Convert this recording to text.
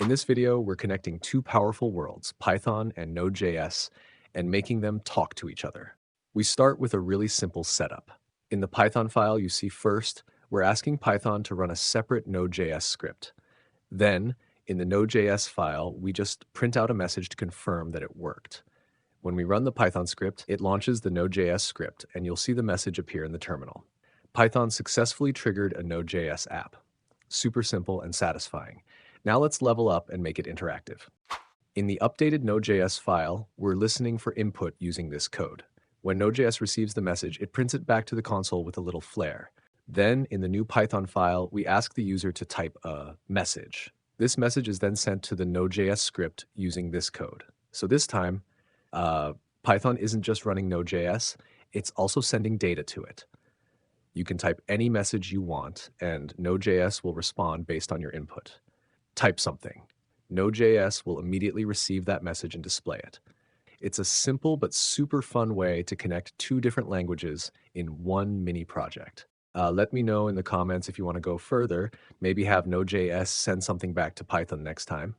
In this video, we're connecting two powerful worlds, Python and Node.js, and making them talk to each other. We start with a really simple setup. In the Python file you see first, we're asking Python to run a separate Node.js script. Then, in the Node.js file, we just print out a message to confirm that it worked. When we run the Python script, it launches the Node.js script, and you'll see the message appear in the terminal. Python successfully triggered a Node.js app. Super simple and satisfying. Now let's level up and make it interactive. In the updated Node.js file, we're listening for input using this code. When Node.js receives the message, it prints it back to the console with a little flare. Then, in the new Python file, we ask the user to type a message. This message is then sent to the Node.js script using this code. So this time, Python isn't just running Node.js, it's also sending data to it. You can type any message you want, and Node.js will respond based on your input. Type something. Node.js will immediately receive that message and display it. It's a simple but super fun way to connect two different languages in one mini project. Let me know in the comments if you want to go further, maybe have Node.js send something back to Python next time.